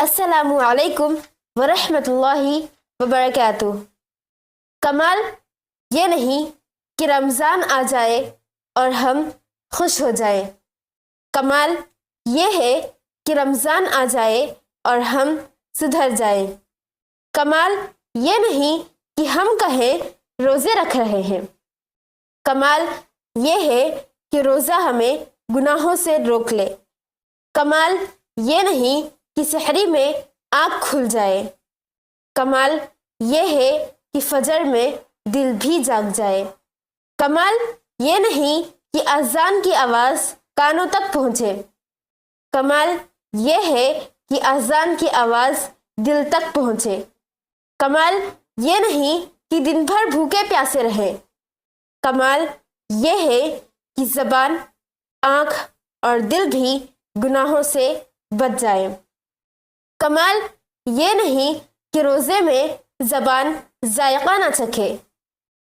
السلام علیکم ورحمۃ اللہ وبرکاتہ۔ کمال یہ نہیں کہ رمضان آ جائے اور ہم خوش ہو جائیں، کمال یہ ہے کہ رمضان آ جائے اور ہم سدھر جائیں۔ کمال یہ نہیں کہ ہم کہیں روزے رکھ رہے ہیں، کمال یہ ہے کہ روزہ ہمیں گناہوں سے روک لے۔ کمال یہ نہیں کہ سحری میں آنکھ کھل جائے، کمال یہ ہے کہ فجر میں دل بھی جاگ جائے۔ کمال یہ نہیں کہ اذان کی آواز کانوں تک پہنچے، کمال یہ ہے کہ اذان کی آواز دل تک پہنچے۔ کمال یہ نہیں کہ دن بھر بھوکے پیاسے رہیں، کمال یہ ہے کہ زبان، آنکھ اور دل بھی گناہوں سے بچ جائیں۔ کمال یہ نہیں کہ روزے میں زبان ذائقہ نہ چکھے،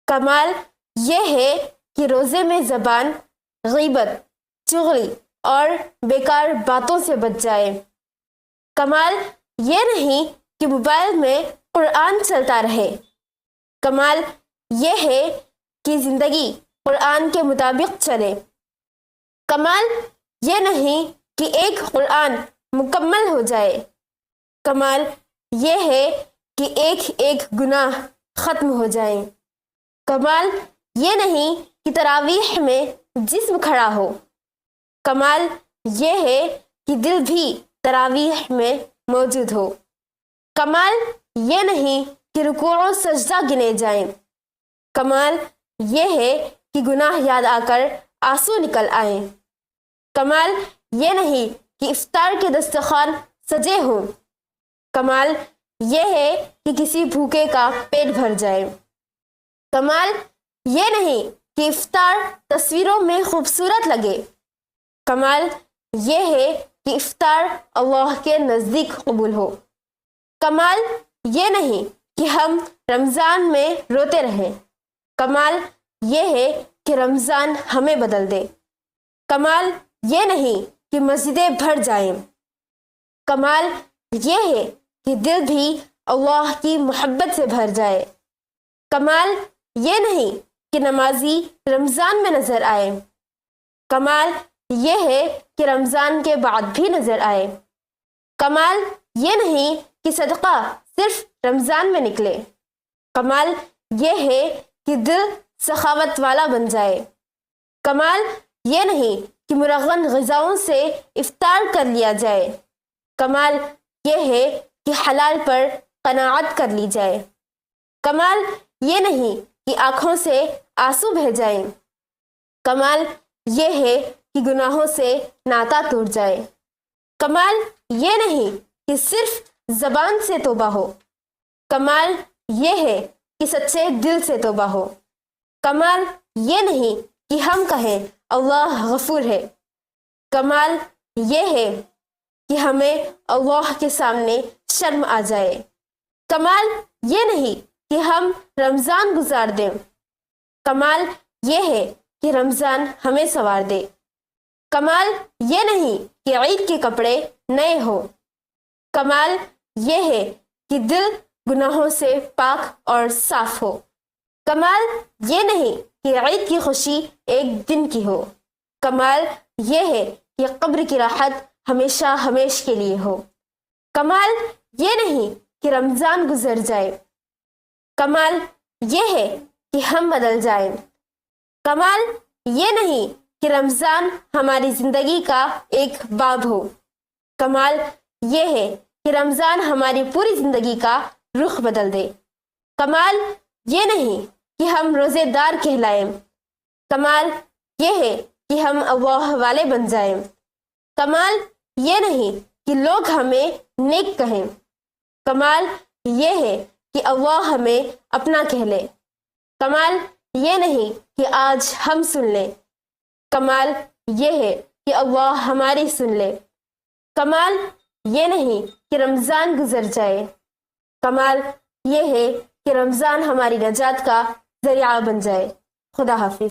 کمال یہ ہے کہ روزے میں زبان غیبت، چغلی اور بیکار باتوں سے بچ جائے۔ کمال یہ نہیں کہ موبائل میں قرآن چلتا رہے، کمال یہ ہے کہ زندگی قرآن کے مطابق چلے۔ کمال یہ نہیں کہ ایک قرآن مکمل ہو جائے، کمال یہ ہے کہ ایک ایک گناہ ختم ہو جائیں۔ کمال یہ نہیں کہ تراویح میں جسم کھڑا ہو، کمال یہ ہے کہ دل بھی تراویح میں موجود ہو۔ کمال یہ نہیں کہ رکوع و سجدہ گنے جائیں، کمال یہ ہے کہ گناہ یاد آ کر آنسو نکل آئیں۔ کمال یہ نہیں کہ افطار کے دسترخوان سجے ہوں، کمال یہ ہے کہ کسی بھوکے کا پیٹ بھر جائے۔ کمال یہ نہیں کہ افطار تصویروں میں خوبصورت لگے، کمال یہ ہے کہ افطار اللہ کے نزدیک قبول ہو۔ کمال یہ نہیں کہ ہم رمضان میں روتے رہیں، کمال یہ ہے کہ رمضان ہمیں بدل دے۔ کمال یہ نہیں کہ مسجدیں بھر جائیں، کمال یہ ہے کہ دل بھی اللہ کی محبت سے بھر جائے۔ کمال یہ نہیں کہ نمازی رمضان میں نظر آئے، کمال یہ ہے کہ رمضان کے بعد بھی نظر آئے۔ کمال یہ نہیں کہ صدقہ صرف رمضان میں نکلے، کمال یہ ہے کہ دل سخاوت والا بن جائے۔ کمال یہ نہیں کہ مرغن غذاؤں سے افطار کر لیا جائے، کمال یہ ہے کہ حلال پر قناعت کر لی جائے۔ کمال یہ نہیں کہ آنکھوں سے آنسو بہہ جائیں، کمال یہ ہے کہ گناہوں سے ناتا ٹوٹ جائے۔ کمال یہ نہیں کہ صرف زبان سے توبہ ہو، کمال یہ ہے کہ سچے دل سے توبہ ہو۔ کمال یہ نہیں کہ ہم کہیں اللہ غفور ہے، کمال یہ ہے کہ ہمیں اللہ کے سامنے شرم آ جائے۔ کمال یہ نہیں کہ ہم رمضان گزار دیں، کمال یہ ہے کہ رمضان ہمیں سنوار دے۔ کمال یہ نہیں کہ عید کے کپڑے نئے ہوں، کمال یہ ہے کہ دل گناہوں سے پاک اور صاف ہو۔ کمال یہ نہیں کہ عید کی خوشی ایک دن کی ہو، کمال یہ ہے کہ قبر کی راحت ہمیشہ ہمیش کے لیے ہو۔ کمال یہ نہیں کہ رمضان گزر جائے، کمال یہ ہے کہ ہم بدل جائیں۔ کمال یہ نہیں کہ رمضان ہماری زندگی کا ایک باب ہو، کمال یہ ہے کہ رمضان ہماری پوری زندگی کا رخ بدل دے۔ کمال یہ نہیں کہ ہم روزے دار کہلائیں، کمال یہ ہے کہ ہم اللہ والے بن جائیں۔ کمال یہ نہیں کہ لوگ ہمیں نیک کہیں، کمال یہ ہے کہ اللہ ہمیں اپنا کہہ لے۔ کمال یہ نہیں کہ آج ہم سن لیں، کمال یہ ہے کہ اللہ ہماری سن لے۔ کمال یہ نہیں کہ رمضان گزر جائے، کمال یہ ہے کہ رمضان ہماری نجات کا ذریعہ بن جائے۔ خدا حافظ۔